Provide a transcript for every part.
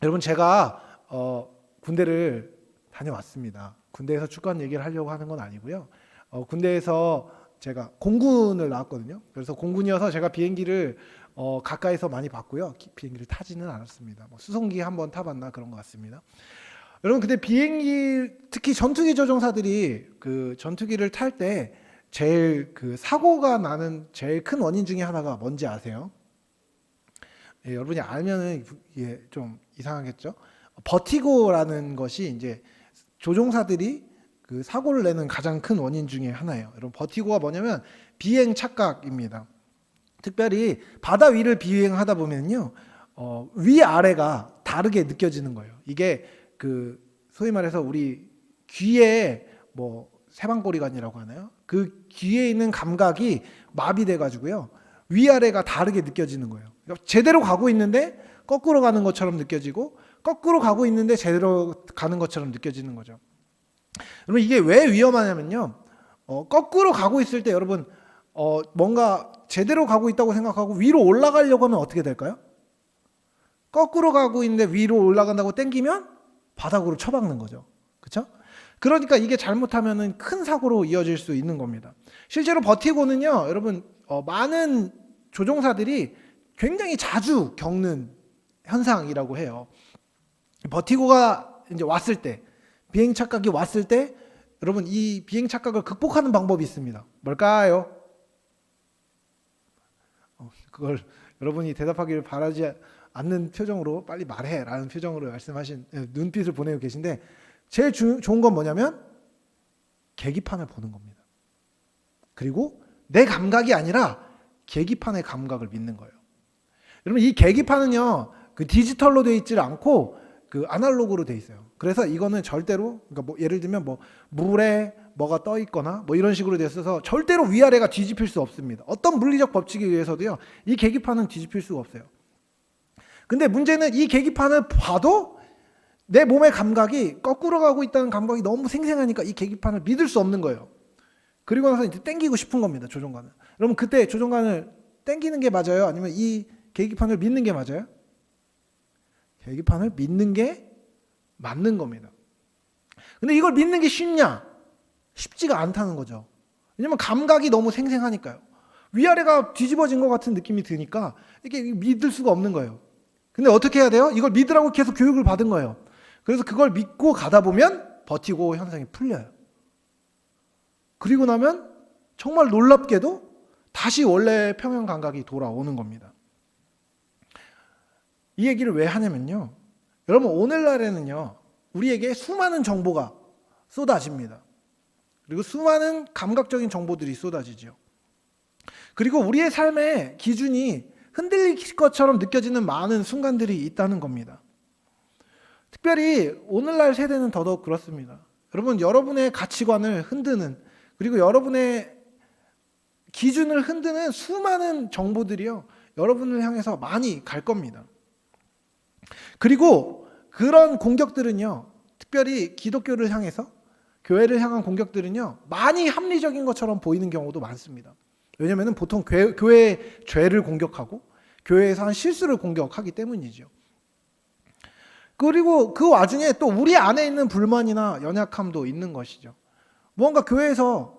여러분 제가 군대를 다녀왔습니다. 군대에서 축구한 얘기를 하려고 하는 건 아니고요. 군대에서 제가 공군을 나왔거든요. 그래서 공군이어서 제가 비행기를 가까이서 많이 봤고요. 비행기를 타지는 않았습니다. 뭐 수송기 한번 타봤나 그런 것 같습니다. 여러분 근데 비행기 특히 전투기 조종사들이 그 전투기를 탈 때 제일 그 사고가 나는 제일 큰 원인 중에 하나가 뭔지 아세요? 예, 여러분이 알면은 이게 좀 이상하겠죠? 버티고라는 것이 이제 조종사들이 그 사고를 내는 가장 큰 원인 중에 하나예요. 여러분 버티고가 뭐냐면 비행 착각입니다. 특별히 바다 위를 비행하다 보면요, 위 아래가 다르게 느껴지는 거예요. 이게 그 소위 말해서 우리 귀에 뭐 세방골이관이라고 하나요? 그 귀에 있는 감각이 마비돼 가지고요, 위아래가 다르게 느껴지는 거예요. 그러니까 제대로 가고 있는데 거꾸로 가는 것처럼 느껴지고, 거꾸로 가고 있는데 제대로 가는 것처럼 느껴지는 거죠. 여러분 이게 왜 위험하냐면요, 거꾸로 가고 있을 때 여러분 뭔가 제대로 가고 있다고 생각하고 위로 올라가려고 하면 어떻게 될까요? 거꾸로 가고 있는데 위로 올라간다고 땡기면 바닥으로 처박는 거죠. 그렇죠? 그러니까 이게 잘못하면은 큰 사고로 이어질 수 있는 겁니다. 실제로 버티고는요, 여러분 많은 조종사들이 굉장히 자주 겪는 현상이라고 해요. 버티고가 이제 왔을 때, 비행 착각이 왔을 때, 여러분 이 비행 착각을 극복하는 방법이 있습니다. 뭘까요? 그걸 여러분이 대답하기를 바라지 않는 표정으로 빨리 말해라는 표정으로 말씀하신, 눈빛을 보내고 계신데, 제일 좋은 건 뭐냐면 계기판을 보는 겁니다. 그리고 내 감각이 아니라 계기판의 감각을 믿는 거예요. 여러분 이 계기판은요, 그 디지털로 되어 있지 않고 그 아날로그로 되어 있어요. 그래서 이거는 절대로, 그러니까 뭐 예를 들면 뭐 물에 뭐가 떠 있거나 뭐 이런 식으로 되어 있어서 절대로 위아래가 뒤집힐 수 없습니다. 어떤 물리적 법칙에 의해서도요, 이 계기판은 뒤집힐 수가 없어요. 근데 문제는 이 계기판을 봐도 내 몸의 감각이 거꾸로 가고 있다는 감각이 너무 생생하니까 이 계기판을 믿을 수 없는 거예요. 그리고 나서 이제 땡기고 싶은 겁니다, 조종관을. 여러분 그때 조종관을 땡기는 게 맞아요? 아니면 이 계기판을 믿는 게 맞아요? 계기판을 믿는 게 맞는 겁니다. 근데 이걸 믿는 게 쉽냐? 쉽지가 않다는 거죠. 왜냐면 감각이 너무 생생하니까요. 위아래가 뒤집어진 것 같은 느낌이 드니까 이게 믿을 수가 없는 거예요. 근데 어떻게 해야 돼요? 이걸 믿으라고 계속 교육을 받은 거예요. 그래서 그걸 믿고 가다 보면 버티고 현상이 풀려요. 그리고 나면 정말 놀랍게도 다시 원래 평형 감각이 돌아오는 겁니다. 이 얘기를 왜 하냐면요, 여러분 오늘날에는요, 우리에게 수많은 정보가 쏟아집니다. 그리고 수많은 감각적인 정보들이 쏟아지죠. 그리고 우리의 삶의 기준이 흔들릴 것처럼 느껴지는 많은 순간들이 있다는 겁니다. 특별히 오늘날 세대는 더더욱 그렇습니다. 여러분 여러분의 가치관을 흔드는, 그리고 여러분의 기준을 흔드는 수많은 정보들이요, 여러분을 향해서 많이 갈 겁니다. 그리고 그런 공격들은요, 특별히 기독교를 향해서, 교회를 향한 공격들은요, 많이 합리적인 것처럼 보이는 경우도 많습니다. 왜냐하면 보통 교회의 죄를 공격하고 교회에서 한 실수를 공격하기 때문이죠. 그리고 그 와중에 또 우리 안에 있는 불만이나 연약함도 있는 것이죠. 무언가 교회에서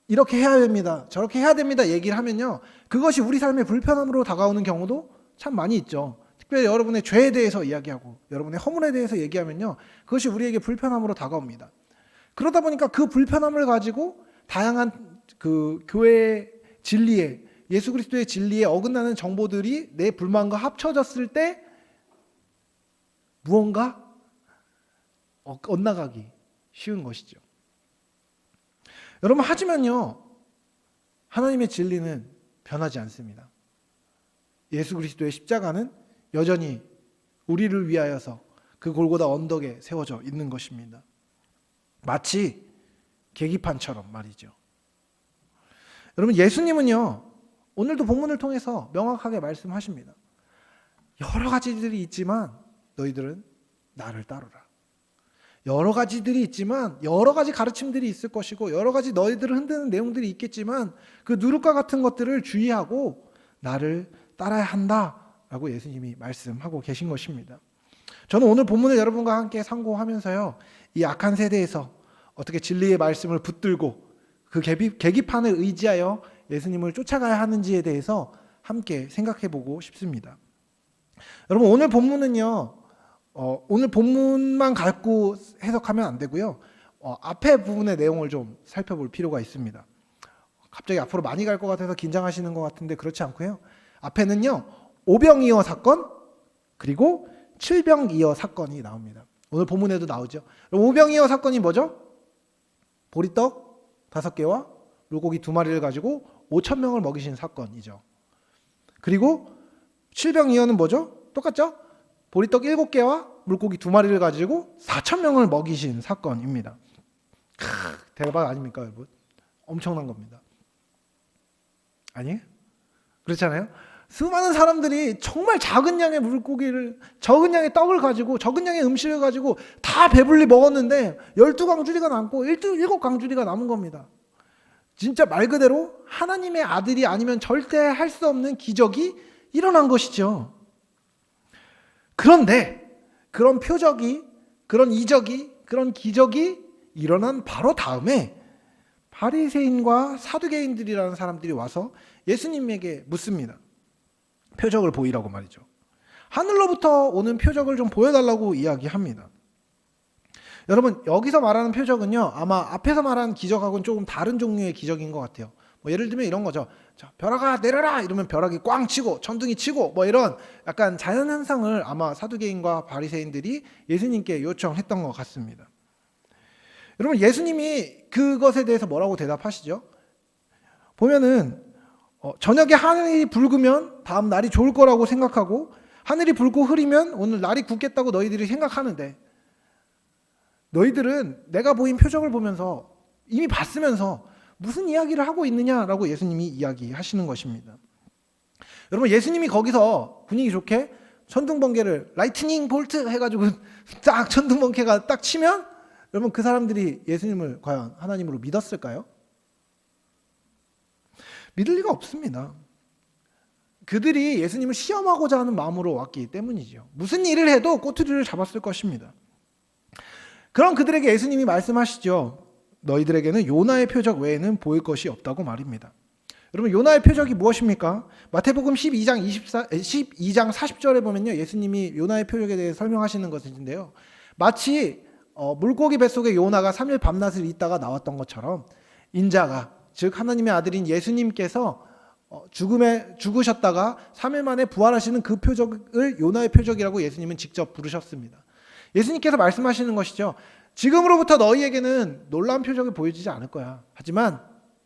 이렇게 해야 됩니다, 저렇게 해야 됩니다 얘기를 하면요, 그것이 우리 삶의 불편함으로 다가오는 경우도 참 많이 있죠. 특별히 여러분의 죄에 대해서 이야기하고 여러분의 허물에 대해서 얘기하면요, 그것이 우리에게 불편함으로 다가옵니다. 그러다 보니까 그 불편함을 가지고 다양한 그 교회의 진리에, 예수 그리스도의 진리에 어긋나는 정보들이 내 불만과 합쳐졌을 때 무언가 엇나가기 쉬운 것이죠. 여러분 하지만요, 하나님의 진리는 변하지 않습니다. 예수 그리스도의 십자가는 여전히 우리를 위하여서 그 골고다 언덕에 세워져 있는 것입니다. 마치 계기판처럼 말이죠. 여러분 예수님은요, 오늘도 본문을 통해서 명확하게 말씀하십니다. 여러 가지들이 있지만 너희들은 나를 따르라. 여러 가지들이 있지만 여러 가지 가르침들이 있을 것이고 여러 가지 너희들을 흔드는 내용들이 있겠지만 그 누룩과 같은 것들을 주의하고 나를 따라야 한다라고 예수님이 말씀하고 계신 것입니다. 저는 오늘 본문을 여러분과 함께 상고하면서요, 이 악한 세대에서 어떻게 진리의 말씀을 붙들고 그 계기판을 의지하여 예수님을 쫓아가야 하는지에 대해서 함께 생각해 보고 싶습니다. 여러분, 오늘 본문은요, 오늘 본문만 갖고 해석하면 안 되고요, 앞에 부분의 내용을 좀 살펴볼 필요가 있습니다. 갑자기 앞으로 많이 갈 것 같아서 긴장하시는 것 같은데 그렇지 않고요. 앞에는요, 오병이어 사건 그리고 칠병이어 사건이 나옵니다. 오늘 본문에도 나오죠. 오병이어 사건이 뭐죠? 보리떡 5개와 물고기 2마리를 가지고 5,000명을 먹이신 사건이죠. 그리고 칠병이어는 뭐죠? 똑같죠? 보리떡 7개와 물고기 2마리를 가지고 4,000명을 먹이신 사건입니다. 대박 아닙니까, 여러분? 엄청난 겁니다. 아니에요? 그렇잖아요? 수많은 사람들이 정말 작은 양의 물고기를, 적은 양의 떡을 가지고, 적은 양의 음식을 가지고 다 배불리 먹었는데 12강주리가 남고 7강주리가 남은 겁니다. 진짜 말 그대로 하나님의 아들이 아니면 절대 할 수 없는 기적이 일어난 것이죠. 그런데 그런 표적이, 그런 이적이, 그런 기적이 일어난 바로 다음에 바리새인과 사두개인들이라는 사람들이 와서 예수님에게 묻습니다. 표적을 보이라고 말이죠. 하늘로부터 오는 표적을 좀 보여달라고 이야기합니다. 여러분, 여기서 말하는 표적은요, 아마 앞에서 말하는 기적하고는 조금 다른 종류의 기적인 것 같아요. 뭐 예를 들면 이런 거죠. 자, 벼락아 내려라 이러면 벼락이 꽝 치고 천둥이 치고 뭐 이런 약간 자연 현상을 아마 사두개인과 바리새인들이 예수님께 요청했던 것 같습니다. 여러분, 예수님이 그것에 대해서 뭐라고 대답하시죠? 보면은 저녁에 하늘이 붉으면 다음 날이 좋을 거라고 생각하고, 하늘이 붉고 흐리면 오늘 날이 굳겠다고 너희들이 생각하는데, 너희들은 내가 보인 표적을 보면서 이미 봤으면서 무슨 이야기를 하고 있느냐라고 예수님이 이야기하시는 것입니다. 여러분, 예수님이 거기서 분위기 좋게 천둥번개를 라이트닝 볼트 해가지고 딱 천둥번개가 딱 치면 여러분, 그 사람들이 예수님을 과연 하나님으로 믿었을까요? 믿을 리가 없습니다. 그들이 예수님을 시험하고자 하는 마음으로 왔기 때문이죠. 무슨 일을 해도 꼬투리를 잡았을 것입니다. 그럼 그들에게 예수님이 말씀하시죠. 너희들에게는 요나의 표적 외에는 보일 것이 없다고 말입니다. 여러분, 요나의 표적이 무엇입니까? 마태복음 12장 40절에 보면요, 예수님이 요나의 표적에 대해 설명하시는 것인데요, 마치 물고기 뱃속에 요나가 3일 밤낮을 있다가 나왔던 것처럼 인자가, 즉 하나님의 아들인 예수님께서 죽으셨다가 3일 만에 부활하시는 그 표적을 요나의 표적이라고 예수님은 직접 부르셨습니다. 예수님께서 말씀하시는 것이죠. 지금으로부터 너희에게는 놀라운 표적이 보여지지 않을 거야. 하지만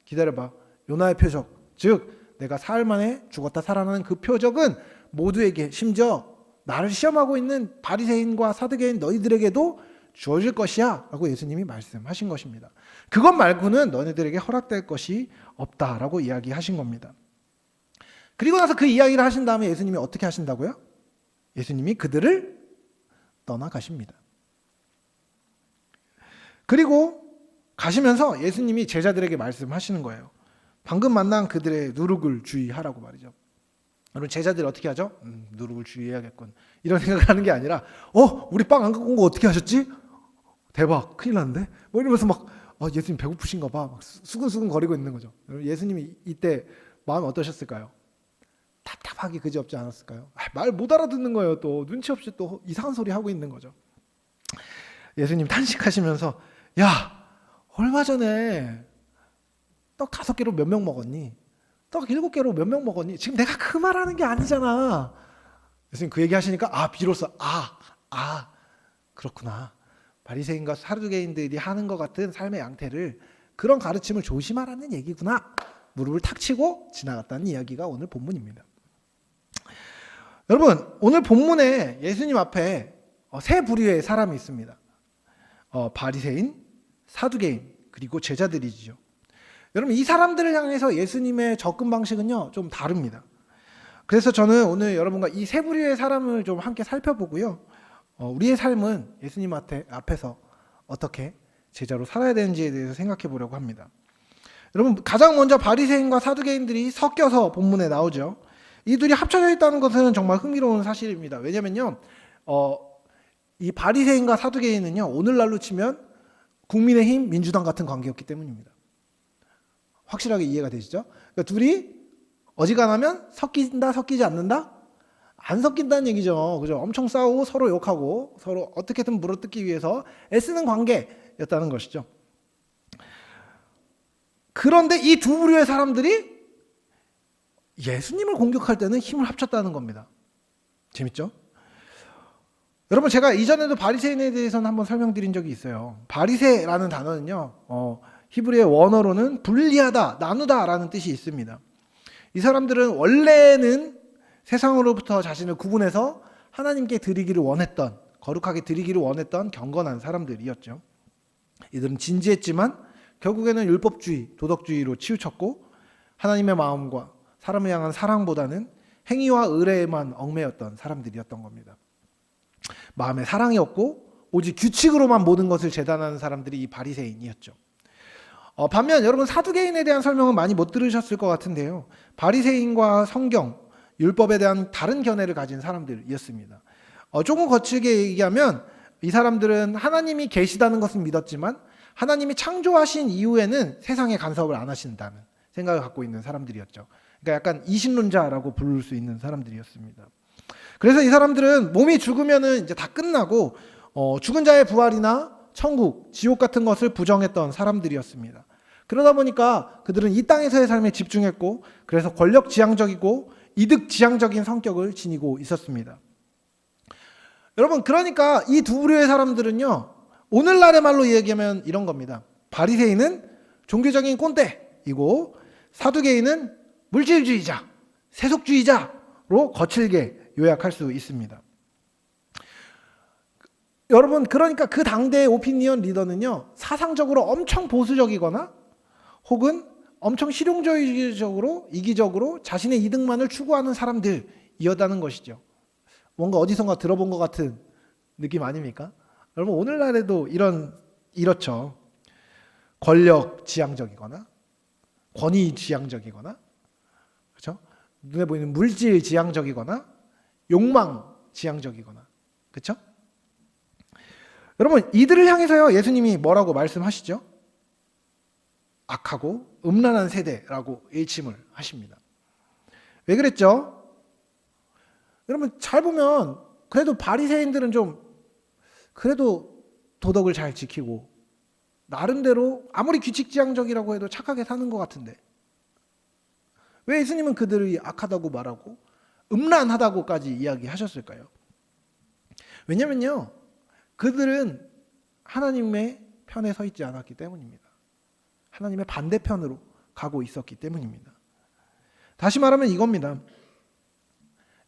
기다려봐. 요나의 표적, 즉 내가 사흘 만에 죽었다 살아나는 그 표적은 모두에게, 심지어 나를 시험하고 있는 바리새인과 사두개인 너희들에게도 주어질 것이야 라고 예수님이 말씀하신 것입니다. 그것 말고는 너희들에게 허락될 것이 없다라고 이야기하신 겁니다. 그리고 나서 그 이야기를 하신 다음에 예수님이 어떻게 하신다고요? 예수님이 그들을 떠나가십니다. 그리고 가시면서 예수님이 제자들에게 말씀하시는 거예요. 방금 만난 그들의 누룩을 주의하라고 말이죠. 여러분, 제자들이 어떻게 하죠? 누룩을 주의해야겠군, 이런 생각을 하는 게 아니라 우리 빵 안 갖고 온 거 어떻게 하셨지? 대박, 큰일 났는데? 뭐 이러면서 막 예수님 배고프신가 봐, 막 수근수근 거리고 있는 거죠. 여러분, 예수님이 이때 마음이 어떠셨을까요? 답답하게 그지없지 않았을까요? 말 못 알아듣는 거예요. 또 눈치 없이 또 이상한 소리 하고 있는 거죠. 예수님 탄식하시면서, 야, 얼마 전에 떡 5개로 몇 명 먹었니? 떡 7개로 몇 명 먹었니? 지금 내가 그 말하는 게 아니잖아. 예수님 그 얘기 하시니까 비로소 그렇구나. 바리새인과 사두개인들이 하는 것 같은 삶의 양태를, 그런 가르침을 조심하라는 얘기구나. 무릎을 탁 치고 지나갔다는 이야기가 오늘 본문입니다. 여러분, 오늘 본문에 예수님 앞에 세 부류의 사람이 있습니다. 바리새인, 사두개인, 그리고 제자들이죠. 여러분, 이 사람들을 향해서 예수님의 접근 방식은요, 좀 다릅니다. 그래서 저는 오늘 여러분과 이 세 부류의 사람을 좀 함께 살펴보고요, 우리의 삶은 예수님 앞에서 어떻게 제자로 살아야 되는지에 대해서 생각해 보려고 합니다. 여러분, 가장 먼저 바리새인과 사두개인들이 섞여서 본문에 나오죠. 이 둘이 합쳐져 있다는 것은 정말 흥미로운 사실입니다. 왜냐면요, 이 바리새인과 사두개인은요, 오늘날로 치면 국민의힘, 민주당 같은 관계였기 때문입니다. 확실하게 이해가 되시죠? 그러니까 둘이 어지간하면 섞인다, 섞이지 않는다? 안 섞인다는 얘기죠. 그죠? 엄청 싸우고 서로 욕하고 서로 어떻게든 물어뜯기 위해서 애쓰는 관계였다는 것이죠. 그런데 이 두 부류의 사람들이 예수님을 공격할 때는 힘을 합쳤다는 겁니다. 재밌죠? 여러분, 제가 이전에도 바리새인에 대해서는 한번 설명드린 적이 있어요. 바리새라는 단어는요, 히브리의 원어로는 분리하다, 나누다라는 뜻이 있습니다. 이 사람들은 원래는 세상으로부터 자신을 구분해서 하나님께 드리기를 원했던, 거룩하게 드리기를 원했던 경건한 사람들이었죠. 이들은 진지했지만 결국에는 율법주의, 도덕주의로 치우쳤고 하나님의 마음과 사람을 향한 사랑보다는 행위와 의례에만 얽매였던 사람들이었던 겁니다. 마음에 사랑이 없고 오직 규칙으로만 모든 것을 재단하는 사람들이 이 바리새인이었죠. 반면 여러분, 사두개인에 대한 설명은 많이 못 들으셨을 것 같은데요. 바리새인과 성경, 율법에 대한 다른 견해를 가진 사람들이었습니다. 조금 거칠게 얘기하면 이 사람들은 하나님이 계시다는 것은 믿었지만 하나님이 창조하신 이후에는 세상에 간섭을 안 하신다는 생각을 갖고 있는 사람들이었죠. 그러니까 약간 이신론자라고 부를 수 있는 사람들이었습니다. 그래서 이 사람들은 몸이 죽으면은 이제 다 끝나고 죽은 자의 부활이나 천국, 지옥 같은 것을 부정했던 사람들이었습니다. 그러다 보니까 그들은 이 땅에서의 삶에 집중했고 그래서 권력지향적이고 이득지향적인 성격을 지니고 있었습니다. 여러분, 그러니까 이 두 부류의 사람들은요, 오늘날의 말로 얘기하면 이런 겁니다. 바리새인은 종교적인 꼰대이고 사두개인은 물질주의자, 세속주의자로 거칠게 요약할 수 있습니다. 여러분, 그러니까 그 당대의 오피니언 리더는요, 사상적으로 엄청 보수적이거나 혹은 엄청 실용주의적으로 이기적으로 자신의 이득만을 추구하는 사람들이었다는 것이죠. 뭔가 어디선가 들어본 것 같은 느낌 아닙니까? 여러분, 오늘날에도 이렇죠. 권력 지향적이거나 권위 지향적이거나, 그렇죠? 눈에 보이는 물질 지향적이거나 욕망 지향적이거나, 그렇죠? 여러분, 이들을 향해서요, 예수님이 뭐라고 말씀하시죠? 악하고 음란한 세대라고 일침을 하십니다. 왜 그랬죠? 여러분, 잘 보면 그래도 바리새인들은 좀 그래도 도덕을 잘 지키고 나름대로 아무리 규칙지향적이라고 해도 착하게 사는 것 같은데 왜 예수님은 그들이 악하다고 말하고 음란하다고까지 이야기하셨을까요? 왜냐면요, 그들은 하나님의 편에 서 있지 않았기 때문입니다. 하나님의 반대편으로 가고 있었기 때문입니다. 다시 말하면 이겁니다.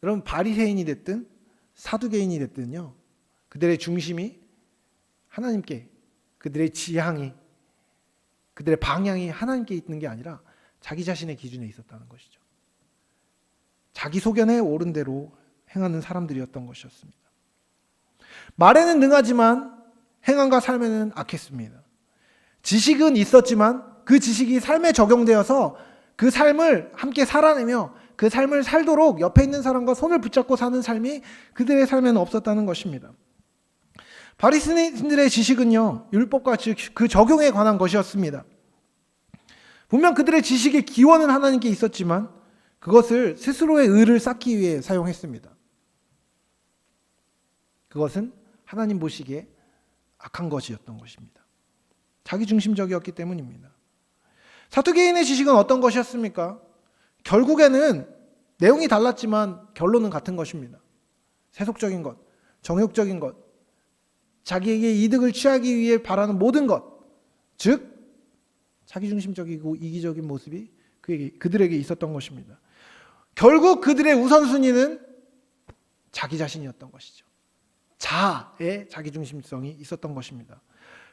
여러분, 바리새인이 됐든 사두개인이 됐든요, 그들의 중심이 하나님께, 그들의 지향이, 그들의 방향이 하나님께 있는 게 아니라 자기 자신의 기준에 있었다는 것이죠. 자기 소견에 옳은 대로 행하는 사람들이었던 것이었습니다. 말에는 능하지만 행함과 삶에는 악했습니다. 지식은 있었지만 그 지식이 삶에 적용되어서 그 삶을 함께 살아내며 그 삶을 살도록 옆에 있는 사람과 손을 붙잡고 사는 삶이 그들의 삶에는 없었다는 것입니다. 바리새인들의 지식은요, 율법과 즉 그 적용에 관한 것이었습니다. 분명 그들의 지식의 기원은 하나님께 있었지만 그것을 스스로의 의를 쌓기 위해 사용했습니다. 그것은 하나님 보시기에 악한 것이었던 것입니다. 자기중심적이었기 때문입니다. 사두개인의 지식은 어떤 것이었습니까? 결국에는 내용이 달랐지만 결론은 같은 것입니다. 세속적인 것, 정욕적인 것, 자기에게 이득을 취하기 위해 바라는 모든 것, 즉 자기중심적이고 이기적인 모습이 그들에게 있었던 것입니다. 결국 그들의 우선순위는 자기 자신이었던 것이죠. 자아의 자기중심성이 있었던 것입니다.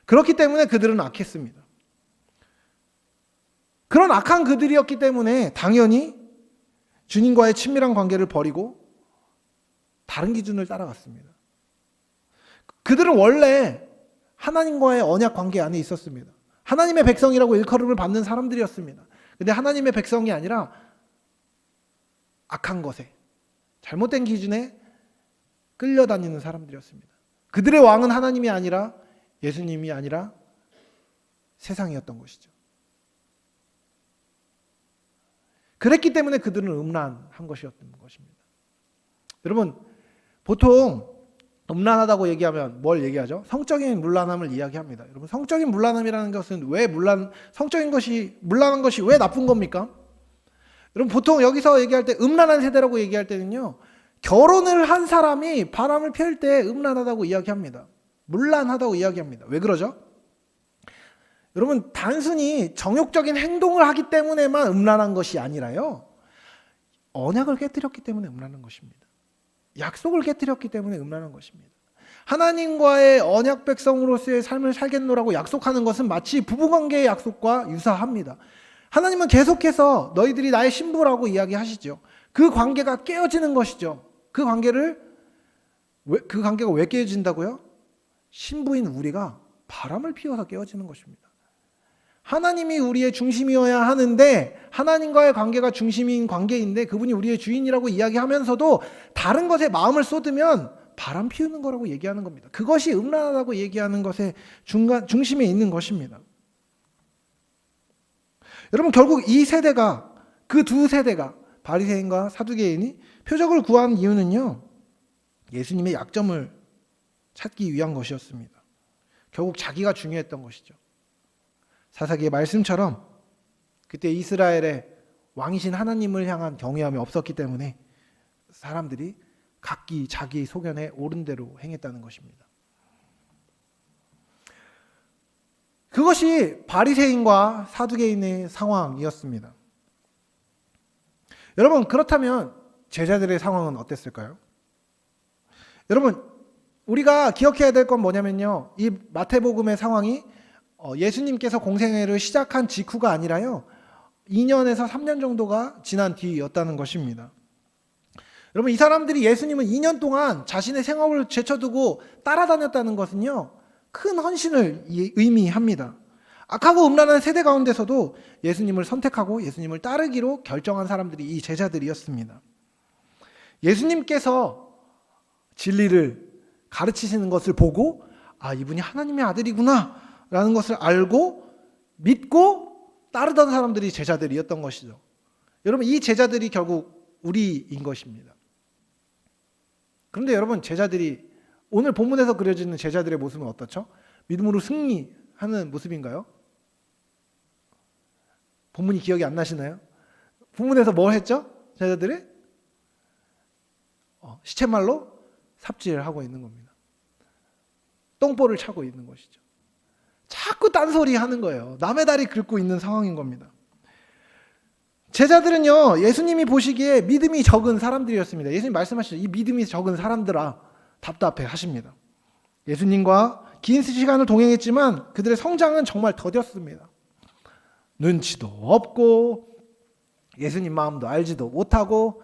그렇기 때문에 그들은 악했습니다. 그런 악한 그들이었기 때문에 당연히 주님과의 친밀한 관계를 버리고 다른 기준을 따라갔습니다. 그들은 원래 하나님과의 언약 관계 안에 있었습니다. 하나님의 백성이라고 일컬음을 받는 사람들이었습니다. 근데 하나님의 백성이 아니라 악한 것에, 잘못된 기준에 끌려다니는 사람들이었습니다. 그들의 왕은 하나님이 아니라 예수님이 아니라 세상이었던 것이죠. 그랬기 때문에 그들은 음란한 것이었던 것입니다. 여러분, 보통 음란하다고 얘기하면 뭘 얘기하죠? 성적인 문란함을 이야기합니다. 여러분, 성적인 문란함이라는 것은 성적인 것이, 문란한 것이 왜 나쁜 겁니까? 여러분, 보통 여기서 얘기할 때 음란한 세대라고 얘기할 때는요, 결혼을 한 사람이 바람을 피울 때 음란하다고 이야기합니다. 문란하다고 이야기합니다. 왜 그러죠? 여러분, 단순히 정욕적인 행동을 하기 때문에만 음란한 것이 아니라요, 언약을 깨뜨렸기 때문에 음란한 것입니다. 약속을 깨뜨렸기 때문에 음란한 것입니다. 하나님과의 언약 백성으로서의 삶을 살겠노라고 약속하는 것은 마치 부부관계의 약속과 유사합니다. 하나님은 계속해서 너희들이 나의 신부라고 이야기하시죠. 그 관계가 깨어지는 것이죠. 그 관계가 왜 깨어진다고요? 신부인 우리가 바람을 피워서 깨어지는 것입니다. 하나님이 우리의 중심이어야 하는데, 하나님과의 관계가 중심인 관계인데 그분이 우리의 주인이라고 이야기하면서도 다른 것에 마음을 쏟으면 바람 피우는 거라고 얘기하는 겁니다. 그것이 음란하다고 얘기하는 것의 중심에 있는 것입니다. 여러분, 결국 이 세대가, 그 두 세대가, 바리새인과 사두개인이 표적을 구한 이유는요, 예수님의 약점을 찾기 위한 것이었습니다. 결국 자기가 중요했던 것이죠. 사사기의 말씀처럼 그때 이스라엘의 왕이신 하나님을 향한 경외함이 없었기 때문에 사람들이 각기 자기 소견에 옳은 대로 행했다는 것입니다. 그것이 바리새인과 사두개인의 상황이었습니다. 여러분, 그렇다면 제자들의 상황은 어땠을까요? 여러분, 우리가 기억해야 될 건 뭐냐면요, 이 마태복음의 상황이 예수님께서 공생애를 시작한 직후가 아니라요, 2년에서 3년 정도가 지난 뒤였다는 것입니다. 여러분, 이 사람들이 예수님은 2년 동안 자신의 생업을 제쳐두고 따라다녔다는 것은요, 큰 헌신을 의미합니다. 악하고 음란한 세대 가운데서도 예수님을 선택하고 예수님을 따르기로 결정한 사람들이 이 제자들이었습니다. 예수님께서 진리를 가르치시는 것을 보고, 아, 이분이 하나님의 아들이구나 라는 것을 알고 믿고 따르던 사람들이 제자들이었던 것이죠. 여러분, 이 제자들이 결국 우리인 것입니다. 그런데 여러분, 제자들이, 오늘 본문에서 그려지는 제자들의 모습은 어떻죠? 믿음으로 승리하는 모습인가요? 본문이 기억이 안 나시나요? 본문에서 뭘 했죠? 제자들이? 시쳇말로 삽질을 하고 있는 겁니다. 똥볼을 차고 있는 것이죠. 자꾸 딴소리 하는 거예요. 남의 다리 긁고 있는 상황인 겁니다. 제자들은요, 예수님이 보시기에 믿음이 적은 사람들이었습니다. 예수님 말씀하시죠. 이 믿음이 적은 사람들아, 답답해 하십니다. 예수님과 긴 시간을 동행했지만 그들의 성장은 정말 더뎠습니다. 눈치도 없고 예수님 마음도 알지도 못하고,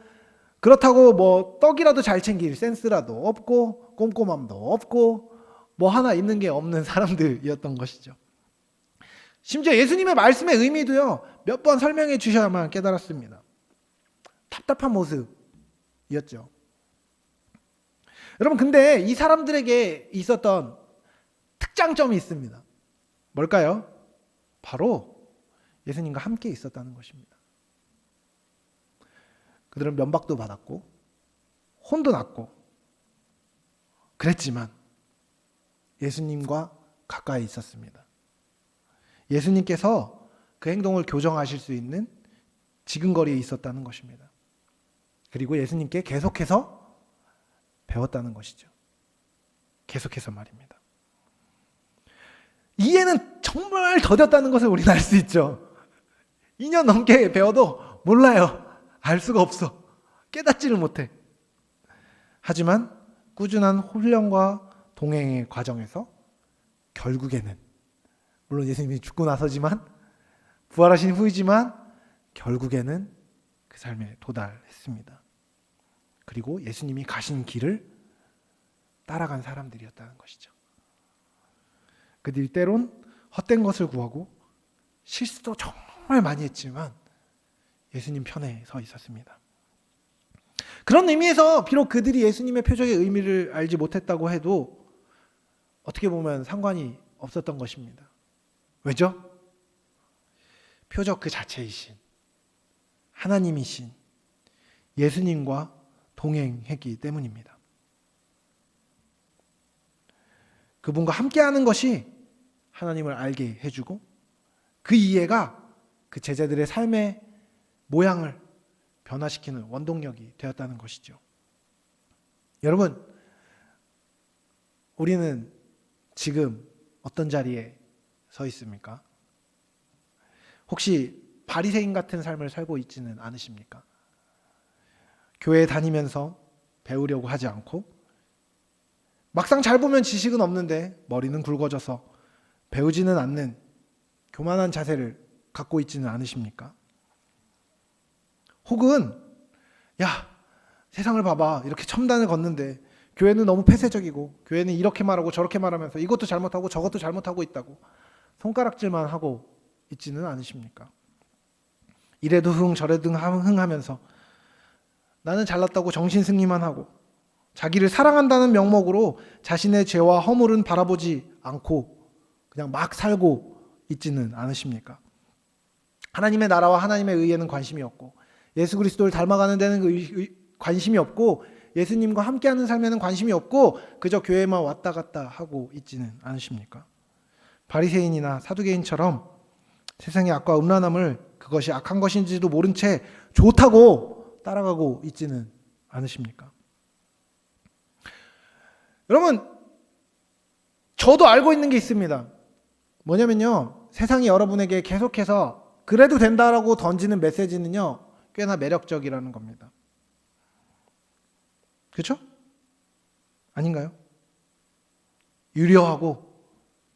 그렇다고 뭐 떡이라도 잘 챙길 센스라도 없고 꼼꼼함도 없고 뭐 하나 있는 게 없는 사람들이었던 것이죠. 심지어 예수님의 말씀의 의미도요, 몇 번 설명해 주셔야만 깨달았습니다. 답답한 모습이었죠. 여러분, 근데 이 사람들에게 있었던 특장점이 있습니다. 뭘까요? 바로 예수님과 함께 있었다는 것입니다. 그들은 면박도 받았고 혼도 났고 그랬지만 예수님과 가까이 있었습니다. 예수님께서 그 행동을 교정하실 수 있는 지근거리에 있었다는 것입니다. 그리고 예수님께 계속해서 배웠다는 것이죠. 계속해서 말입니다. 이해는 정말 더뎠다는 것을 우리는 알 수 있죠. 2년 넘게 배워도 몰라요. 알 수가 없어. 깨닫지를 못해. 하지만 꾸준한 훈련과 동행의 과정에서 결국에는, 물론 예수님이 죽고 나서지만, 부활하신 후이지만 결국에는 그 삶에 도달했습니다. 그리고 예수님이 가신 길을 따라간 사람들이었다는 것이죠. 그들이 때론 헛된 것을 구하고 실수도 정말 많이 했지만 예수님 편에 서 있었습니다. 그런 의미에서 비록 그들이 예수님의 표적의 의미를 알지 못했다고 해도 어떻게 보면 상관이 없었던 것입니다. 왜죠? 표적 그 자체이신 하나님이신 예수님과 동행했기 때문입니다. 그분과 함께하는 것이 하나님을 알게 해주고 그 이해가 그 제자들의 삶의 모양을 변화시키는 원동력이 되었다는 것이죠. 여러분, 우리는 지금 어떤 자리에 서 있습니까? 혹시 바리새인 같은 삶을 살고 있지는 않으십니까? 교회에 다니면서 배우려고 하지 않고 막상 잘 보면 지식은 없는데 머리는 굵어져서 배우지는 않는 교만한 자세를 갖고 있지는 않으십니까? 혹은 야, 세상을 봐봐. 이렇게 첨단을 걷는데 교회는 너무 폐쇄적이고 교회는 이렇게 말하고 저렇게 말하면서 이것도 잘못하고 저것도 잘못하고 있다고 손가락질만 하고 있지는 않으십니까? 이래도 흥 저래도 흥 하면서 나는 잘났다고 정신승리만 하고 자기를 사랑한다는 명목으로 자신의 죄와 허물은 바라보지 않고 그냥 막 살고 있지는 않으십니까? 하나님의 나라와 하나님의 의에는 관심이 없고 예수 그리스도를 닮아가는 데는 관심이 없고 예수님과 함께하는 삶에는 관심이 없고 그저 교회만 왔다 갔다 하고 있지는 않으십니까? 바리새인이나 사두개인처럼 세상의 악과 음란함을 그것이 악한 것인지도 모른 채 좋다고 따라가고 있지는 않으십니까? 여러분, 저도 알고 있는 게 있습니다. 뭐냐면요, 세상이 여러분에게 계속해서 그래도 된다라고 던지는 메시지는요 꽤나 매력적이라는 겁니다. 그렇죠? 아닌가요? 유려하고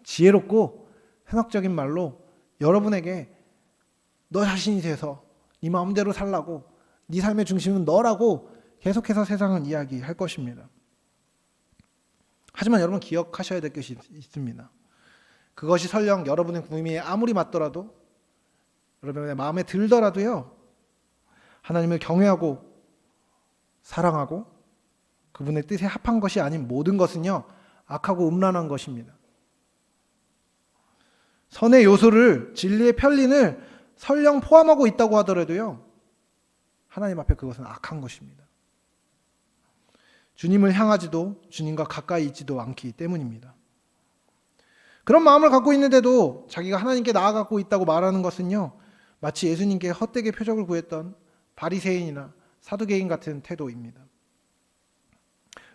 지혜롭고 현학적인 말로 여러분에게 너 자신이 돼서 네 마음대로 살라고, 네 삶의 중심은 너라고 계속해서 세상은 이야기할 것입니다. 하지만 여러분 기억하셔야 될 것이 있습니다. 그것이 설령 여러분의 구미에 아무리 맞더라도, 여러분의 마음에 들더라도요, 하나님을 경외하고 사랑하고 그분의 뜻에 합한 것이 아닌 모든 것은요 악하고 음란한 것입니다. 선의 요소를, 진리의 편리를 설령 포함하고 있다고 하더라도요 하나님 앞에 그것은 악한 것입니다. 주님을 향하지도 주님과 가까이 있지도 않기 때문입니다. 그런 마음을 갖고 있는데도 자기가 하나님께 나아가고 있다고 말하는 것은요 마치 예수님께 헛되게 표적을 구했던 바리새인이나 사두개인 같은 태도입니다.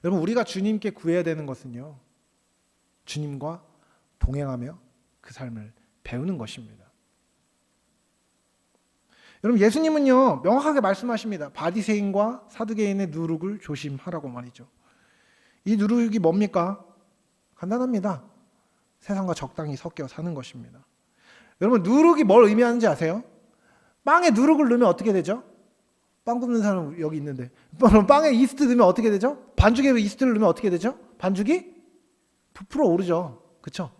여러분, 우리가 주님께 구해야 되는 것은요 주님과 동행하며 그 삶을 배우는 것입니다. 여러분, 예수님은요 명확하게 말씀하십니다. 바리새인과 사두개인의 누룩을 조심하라고 말이죠. 이 누룩이 뭡니까? 간단합니다. 세상과 적당히 섞여 사는 것입니다. 여러분, 누룩이 뭘 의미하는지 아세요? 빵에 누룩을 넣으면 어떻게 되죠? 빵 굽는 사람 여기 있는데 빵에 이스트 넣으면 어떻게 되죠? 반죽에 이스트를 넣으면 어떻게 되죠? 반죽이 부풀어 오르죠. 그렇죠?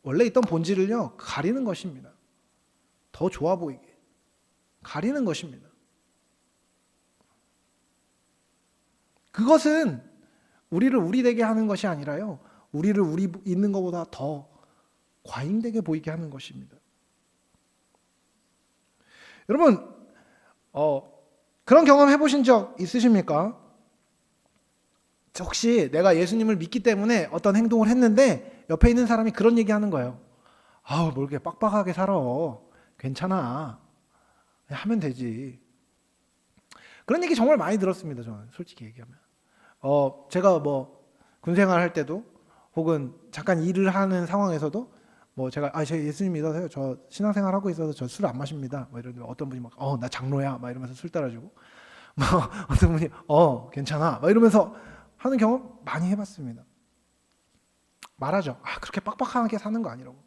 원래 있던 본질을요 가리는 것입니다. 더 좋아 보이게 가리는 것입니다. 그것은 우리를 우리되게 하는 것이 아니라요 우리를 우리 있는 것보다 더 과잉되게 보이게 하는 것입니다. 여러분, 그런 경험 해보신 적 있으십니까? 혹시 내가 예수님을 믿기 때문에 어떤 행동을 했는데 옆에 있는 사람이 그런 얘기하는 거예요. 아우, 뭘 이렇게 빡빡하게 살아. 괜찮아. 하면 되지. 그런 얘기 정말 많이 들었습니다. 저는 솔직히 얘기하면. 제가 뭐 군생활 할 때도 혹은 잠깐 일을 하는 상황에서도 뭐 제가 저 예수님 믿어서요. 저 신앙생활 하고 있어서 저 술 안 마십니다. 뭐 이러면 어떤 분이 막 나 장로야. 막 이러면서 술 따라주고 뭐 어떤 분이 괜찮아. 막 이러면서 하는 경험 많이 해봤습니다. 말하죠. 그렇게 빡빡하게 사는 거 아니라고.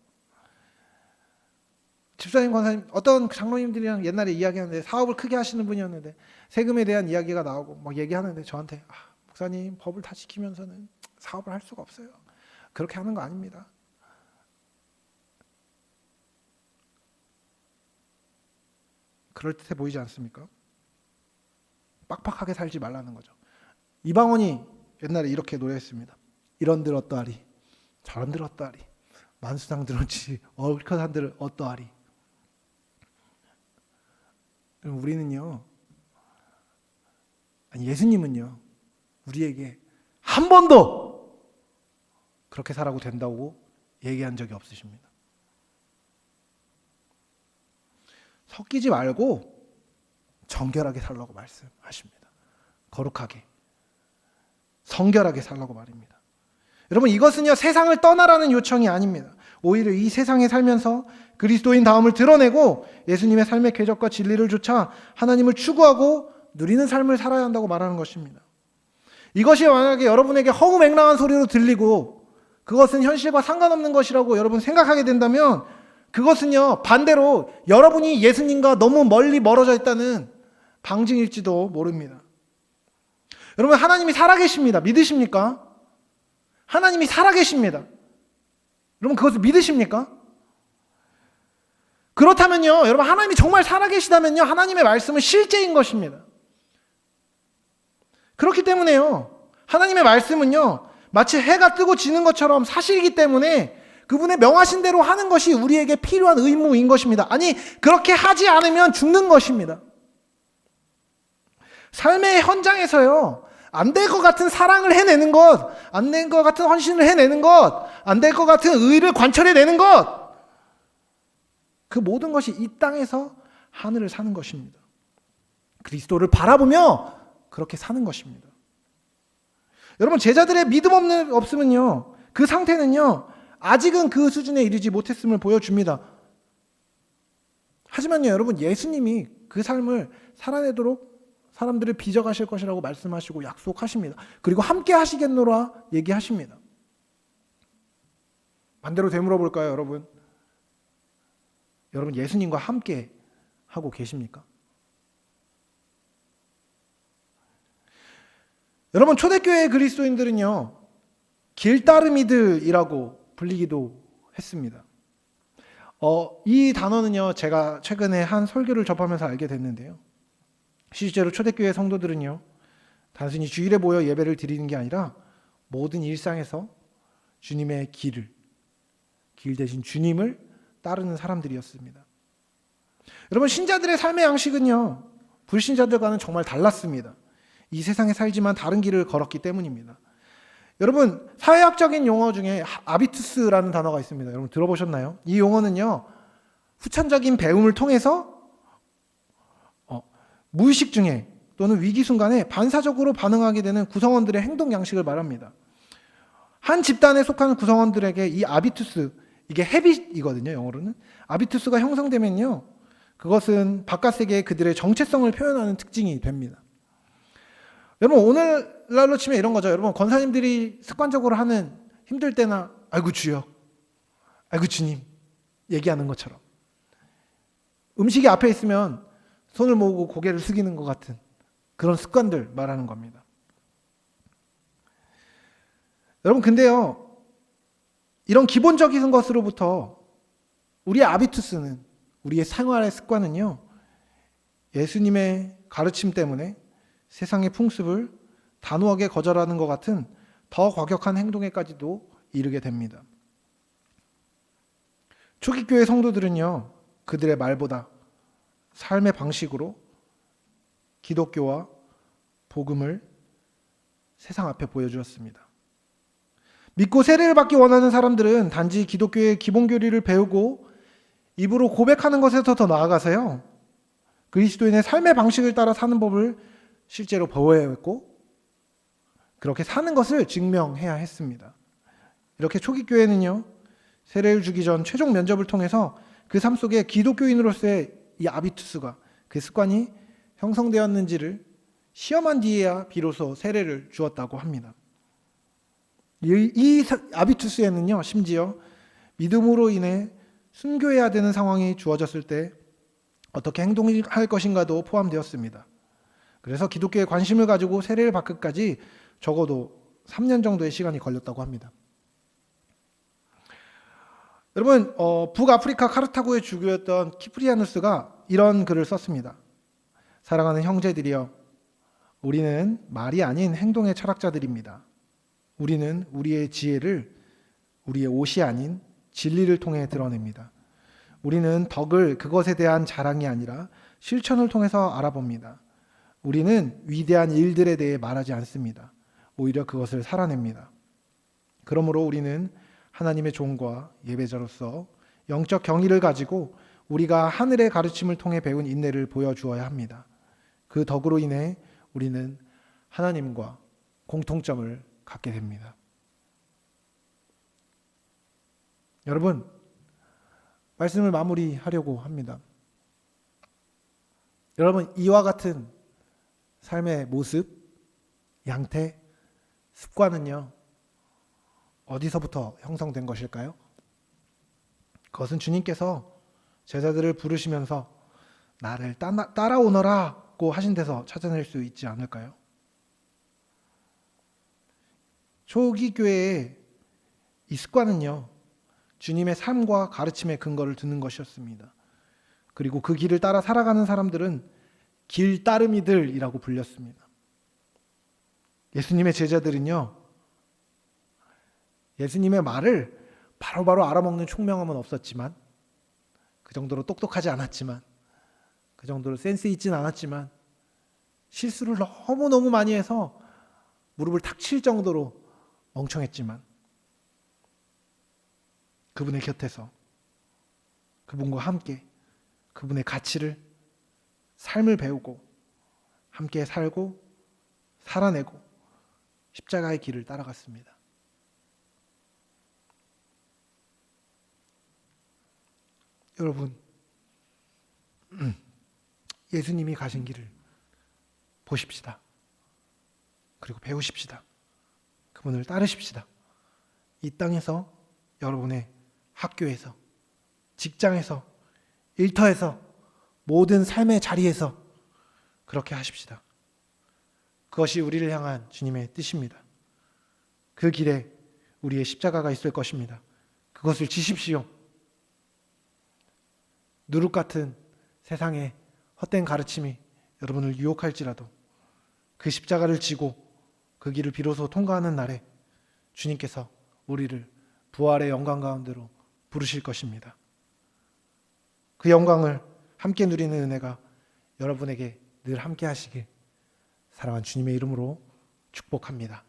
집사님, 권사님, 어떤 장로님들이랑 옛날에 이야기하는데 사업을 크게 하시는 분이었는데 세금에 대한 이야기가 나오고 막 얘기하는데 저한테 목사님 법을 다 지키면서는 사업을 할 수가 없어요. 그렇게 하는 거 아닙니다. 그럴듯해 보이지 않습니까? 빡빡하게 살지 말라는 거죠. 이방원이 옛날에 이렇게 노래했습니다. 이런들 어떠하리 사람들 어떠하리? 만수당들 어찌 얼컷한들 어떠하리? 우리는요, 아니 예수님은요, 우리에게 한 번도 그렇게 살아도 된다고 얘기한 적이 없으십니다. 섞이지 말고 정결하게 살라고 말씀하십니다. 거룩하게, 성결하게 살라고 말입니다. 여러분, 이것은요 세상을 떠나라는 요청이 아닙니다. 오히려 이 세상에 살면서 그리스도인 다움을 드러내고 예수님의 삶의 궤적과 진리를 좇아 하나님을 추구하고 누리는 삶을 살아야 한다고 말하는 것입니다. 이것이 만약에 여러분에게 허무맹랑한 소리로 들리고 그것은 현실과 상관없는 것이라고 여러분 생각하게 된다면 그것은요 반대로 여러분이 예수님과 너무 멀리 멀어져 있다는 방증일지도 모릅니다. 여러분, 하나님이 살아계십니다. 믿으십니까? 하나님이 살아계십니다. 여러분, 그것을 믿으십니까? 그렇다면요, 여러분, 하나님이 정말 살아계시다면요, 하나님의 말씀은 실제인 것입니다. 그렇기 때문에요, 하나님의 말씀은요, 마치 해가 뜨고 지는 것처럼 사실이기 때문에 그분의 명하신 대로 하는 것이 우리에게 필요한 의무인 것입니다. 아니, 그렇게 하지 않으면 죽는 것입니다. 삶의 현장에서요, 안 될 것 같은 사랑을 해내는 것, 안 될 것 같은 헌신을 해내는 것, 안 될 것 같은 의를 관철해내는 것, 그 모든 것이 이 땅에서 하늘을 사는 것입니다. 그리스도를 바라보며 그렇게 사는 것입니다. 여러분, 제자들의 믿음 없으면요, 그 상태는요, 아직은 그 수준에 이르지 못했음을 보여줍니다. 하지만요, 여러분, 예수님이 그 삶을 살아내도록 사람들을 빚어가실 것이라고 말씀하시고 약속하십니다. 그리고 함께 하시겠노라 얘기하십니다. 반대로 되물어 볼까요, 여러분? 여러분, 예수님과 함께 하고 계십니까? 여러분, 초대교회의 그리스도인들은요, 길따르미들이라고 불리기도 했습니다. 이 단어는요, 제가 최근에 한 설교를 접하면서 알게 됐는데요. 실제로 초대교회 성도들은요, 단순히 주일에 모여 예배를 드리는 게 아니라 모든 일상에서 주님의 길 대신 주님을 따르는 사람들이었습니다. 여러분, 신자들의 삶의 양식은요, 불신자들과는 정말 달랐습니다. 이 세상에 살지만 다른 길을 걸었기 때문입니다. 여러분, 사회학적인 용어 중에 아비투스라는 단어가 있습니다. 여러분 들어보셨나요? 이 용어는요, 후천적인 배움을 통해서 무의식 중에 또는 위기 순간에 반사적으로 반응하게 되는 구성원들의 행동 양식을 말합니다. 한 집단에 속하는 구성원들에게 이 아비투스, 이게 헤빗이거든요, 영어로는. 아비투스가 형성되면요, 그것은 바깥 세계에 그들의 정체성을 표현하는 특징이 됩니다. 여러분, 오늘날로 치면 이런 거죠. 여러분, 권사님들이 습관적으로 하는 힘들 때나 아이고 주여, 아이고 주님 얘기하는 것처럼 음식이 앞에 있으면 손을 모으고 고개를 숙이는 것 같은 그런 습관들 말하는 겁니다. 여러분, 근데요, 이런 기본적인 것으로부터 우리의 아비투스는, 우리의 생활의 습관은요, 예수님의 가르침 때문에 세상의 풍습을 단호하게 거절하는 것 같은 더 과격한 행동에까지도 이르게 됩니다. 초기 교회 성도들은요, 그들의 말보다 삶의 방식으로 기독교와 복음을 세상 앞에 보여주었습니다. 믿고 세례를 받기 원하는 사람들은 단지 기독교의 기본 교리를 배우고 입으로 고백하는 것에서 더 나아가서요, 그리스도인의 삶의 방식을 따라 사는 법을 실제로 배워야 했고 그렇게 사는 것을 증명해야 했습니다. 이렇게 초기 교회는요, 세례를 주기 전 최종 면접을 통해서 그 삶 속에 기독교인으로서의 이 아비투스가, 그 습관이 형성되었는지를 시험한 뒤에야 비로소 세례를 주었다고 합니다. 이 아비투스에는요, 심지어 믿음으로 인해 순교해야 되는 상황이 주어졌을 때 어떻게 행동할 것인가도 포함되었습니다. 그래서 기독교에 관심을 가지고 세례를 받기까지 적어도 3년 정도의 시간이 걸렸다고 합니다. 여러분, 북아프리카 카르타고의 주교였던 키프리아누스가 이런 글을 썼습니다. 사랑하는 형제들이여, 우리는 말이 아닌 행동의 철학자들입니다. 우리는 우리의 지혜를 우리의 옷이 아닌 진리를 통해 드러냅니다. 우리는 덕을 그것에 대한 자랑이 아니라 실천을 통해서 알아봅니다. 우리는 위대한 일들에 대해 말하지 않습니다. 오히려 그것을 살아냅니다. 그러므로 우리는 하나님의 종과 예배자로서 영적 경의를 가지고 우리가 하늘의 가르침을 통해 배운 인내를 보여주어야 합니다. 그 덕으로 인해 우리는 하나님과 공통점을 갖게 됩니다. 여러분, 말씀을 마무리하려고 합니다. 여러분, 이와 같은 삶의 모습, 양태, 습관은요, 어디서부터 형성된 것일까요? 그것은 주님께서 제자들을 부르시면서 나를 따라오너라고 하신 데서 찾아낼 수 있지 않을까요? 초기 교회의 이 습관은요, 주님의 삶과 가르침의 근거를 두는 것이었습니다. 그리고 그 길을 따라 살아가는 사람들은 길 따름이들이라고 불렸습니다. 예수님의 제자들은요, 예수님의 말을 바로바로 알아먹는 총명함은 없었지만, 그 정도로 똑똑하지 않았지만, 그 정도로 센스 있진 않았지만, 실수를 너무너무 많이 해서 무릎을 탁 칠 정도로 멍청했지만, 그분의 곁에서 그분과 함께 그분의 가치를, 삶을 배우고 함께 살고 살아내고 십자가의 길을 따라갔습니다. 여러분, 예수님이 가신 길을 보십시다. 그리고 배우십시다. 그분을 따르십시다. 이 땅에서, 여러분의 학교에서, 직장에서, 일터에서, 모든 삶의 자리에서 그렇게 하십시다. 그것이 우리를 향한 주님의 뜻입니다. 그 길에 우리의 십자가가 있을 것입니다. 그것을 지십시오. 누룩 같은 세상의 헛된 가르침이 여러분을 유혹할지라도 그 십자가를 지고 그 길을 비로소 통과하는 날에 주님께서 우리를 부활의 영광 가운데로 부르실 것입니다. 그 영광을 함께 누리는 은혜가 여러분에게 늘 함께 하시길 사랑하는 주님의 이름으로 축복합니다.